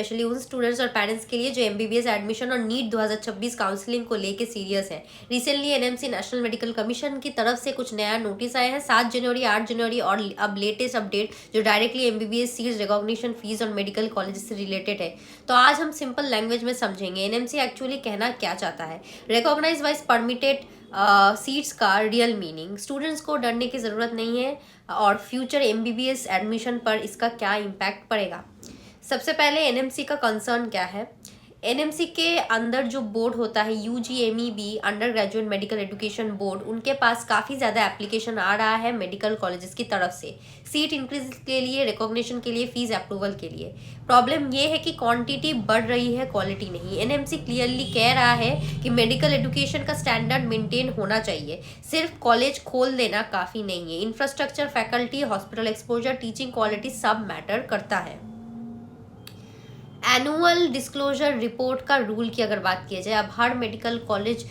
Specially उन students और parents के लिए जो एमबीबीएस एडमिशन और नीट 2026 काउंसलिंग को लेके सीरियस है। Recently NMC national medical commission की तरफ से कुछ नया नोटिस आए हैं 7 जनवरी 8 जनवरी और अब लेटेस्ट अपडेट जो directly MBBS seats recognition fees और मेडिकल कॉलेज से रिलेटेड है। तो आज हम सिंपल लैंग्वेज में समझेंगे एनएमसी एक्चुअली कहना क्या चाहता है। रिकॉग्नाइज वाइज परमिटेड सीट्स का रियल मीनिंग, स्टूडेंट्स को डरने की ज़रूरत नहीं है और फ्यूचर एमबीबीएस एडमिशन पर इसका क्या इम्पैक्ट पड़ेगा। सबसे पहले एनएमसी का कंसर्न क्या है। एनएमसी के अंदर जो बोर्ड होता है UGMEB under graduate medical education board, उनके पास काफ़ी ज़्यादा एप्लीकेशन आ रहा है मेडिकल कॉलेजेस की तरफ से सीट इंक्रीज के लिए, रिकॉग्निशन के लिए, फीस अप्रूवल के लिए। प्रॉब्लम ये है कि क्वांटिटी बढ़ रही है, क्वालिटी नहीं। एनएमसी क्लियरली कह रहा है कि मेडिकल एजुकेशन का स्टैंडर्ड मेंटेन होना चाहिए, सिर्फ कॉलेज खोल देना काफ़ी नहीं है। Infrastructure, faculty, hospital exposure, teaching quality सब मैटर करता है। एनुअल डिस्क्लोजर रिपोर्ट का रूल की अगर बात की जाए, अब हर मेडिकल कॉलेज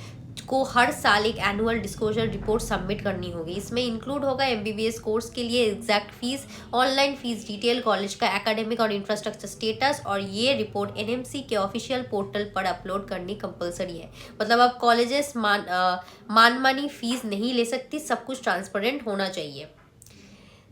को हर साल एक एनुअल डिस्क्लोजर रिपोर्ट सबमिट करनी होगी। इसमें इंक्लूड होगा एमबीबीएस कोर्स के लिए exact fees, online fees detail, college का एकेडमिक और इंफ्रास्ट्रक्चर स्टेटस, और ये रिपोर्ट एनएमसी के ऑफिशियल पोर्टल पर अपलोड करनी कंपलसरी है। मतलब अब कॉलेजेस मानमानी फीस नहीं ले सकती, सब कुछ ट्रांसपेरेंट होना चाहिए।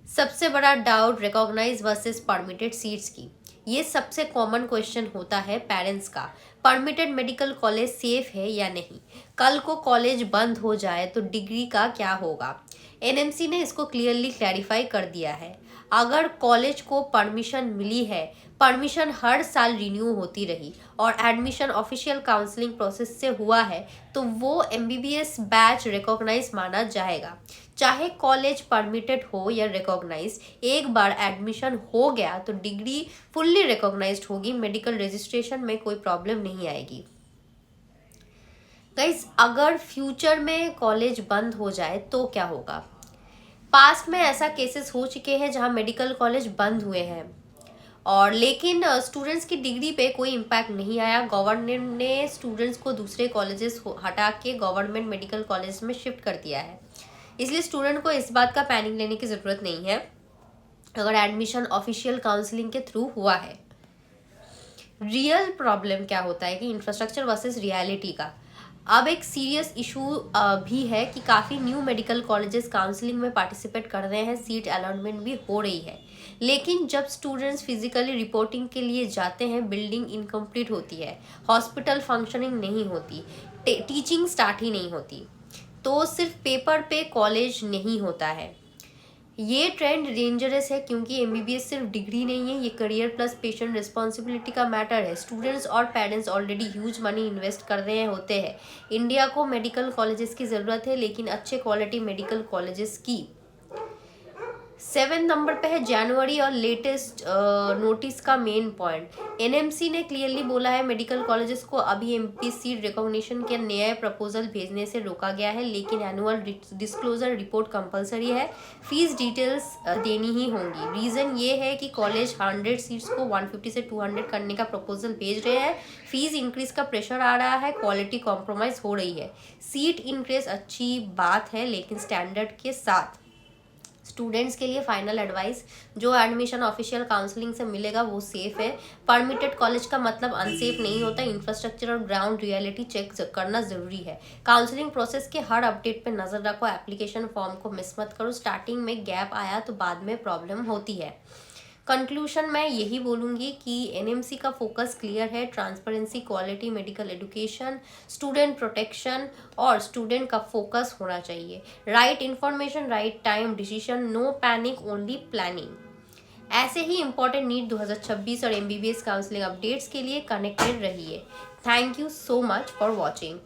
सबसे बड़ा doubt recognise versus permitted seats की, ये सबसे कॉमन क्वेश्चन होता है पेरेंट्स का। परमिटेड मेडिकल कॉलेज सेफ है या नहीं, कल को कॉलेज बंद हो जाए तो डिग्री का क्या होगा। एनएमसी ने इसको क्लियरली क्लैरिफाई कर दिया है। अगर कॉलेज को परमिशन मिली है, परमिशन हर साल रिन्यू होती रही और एडमिशन ऑफिशियल काउंसलिंग प्रोसेस से हुआ है, तो वो एमबीबीएस बैच रिकॉग्नाइज माना जाएगा। चाहे कॉलेज परमिटेड हो या रिकॉग्नाइज, एक बार एडमिशन हो गया तो डिग्री फुल्ली रिकॉग्नाइज्ड होगी, मेडिकल रजिस्ट्रेशन में कोई प्रॉब्लम नहीं आएगी। गाइस, अगर फ्यूचर में कॉलेज बंद हो जाए तो क्या होगा। पास्ट में ऐसा केसेस हो चुके हैं जहां मेडिकल कॉलेज बंद हुए हैं और लेकिन स्टूडेंट्स की डिग्री पे कोई इम्पैक्ट नहीं आया। गवर्नमेंट ने स्टूडेंट्स को दूसरे कॉलेजेस हटा के गवर्नमेंट मेडिकल कॉलेज में शिफ्ट कर दिया है, इसलिए स्टूडेंट को इस बात का पैनिक लेने की ज़रूरत नहीं है अगर एडमिशन ऑफिशियल काउंसलिंग के थ्रू हुआ है। रियल प्रॉब्लम क्या होता है कि इंफ्रास्ट्रक्चर वर्सेस रियलिटी का। अब एक सीरियस इशू भी है कि काफ़ी न्यू मेडिकल कॉलेजेस काउंसलिंग में पार्टिसिपेट कर रहे हैं, सीट अलॉटमेंट भी हो रही है, लेकिन जब स्टूडेंट्स फिजिकली रिपोर्टिंग के लिए जाते हैं बिल्डिंग इनकम्प्लीट होती है, हॉस्पिटल फंक्शनिंग नहीं होती, टीचिंग स्टार्ट ही नहीं होती, तो सिर्फ पेपर पे कॉलेज नहीं होता है। ये ट्रेंड डेंजरस है क्योंकि एमबीबीएस सिर्फ डिग्री नहीं है, ये करियर प्लस पेशेंट रिस्पॉन्सिबिलिटी का मैटर है। स्टूडेंट्स और parents already huge money invest कर रहे होते हैं। इंडिया को मेडिकल कॉलेजेस की ज़रूरत है, लेकिन अच्छे क्वालिटी मेडिकल कॉलेजेस की। 7 नंबर पे है जनवरी और लेटेस्ट नोटिस का मेन पॉइंट। एनएमसी ने क्लियरली बोला है मेडिकल कॉलेजेस को अभी एमपी सीट रिकॉग्निशन के नए प्रपोजल भेजने से रोका गया है, लेकिन एनुअल डिस्क्लोजर रिपोर्ट कंपलसरी है, फीस डिटेल्स देनी ही होंगी। रीज़न ये है कि कॉलेज 100 सीट्स को 150 से 200 करने का प्रपोजल भेज रहे हैं, फीस इंक्रीज का प्रेशर आ रहा है, क्वालिटी कॉम्प्रोमाइज़ हो रही है। सीट इंक्रीज अच्छी बात है, लेकिन स्टैंडर्ड के साथ। स्टूडेंट्स के लिए फाइनल एडवाइस, जो एडमिशन ऑफिशियल काउंसलिंग से मिलेगा वो सेफ है। परमिटेड कॉलेज का मतलब अनसेफ नहीं होता, इंफ्रास्ट्रक्चर और ग्राउंड रियलिटी चेक करना ज़रूरी है। काउंसलिंग प्रोसेस के हर अपडेट पे नज़र रखो, एप्लीकेशन फॉर्म को मिस मत करो। स्टार्टिंग में गैप आया तो बाद में प्रॉब्लम होती है। कंक्लूशन मैं यही बोलूँगी कि एनएमसी का फोकस क्लियर है, transparency, quality medical education, student protection और स्टूडेंट का फोकस होना चाहिए। Right information, right time decision, no panic, only planning. ऐसे ही इंपॉर्टेंट नीट 2026 और एमबीबीएस काउंसलिंग अपडेट्स के लिए कनेक्टेड रहिए। Thank you so much for watching.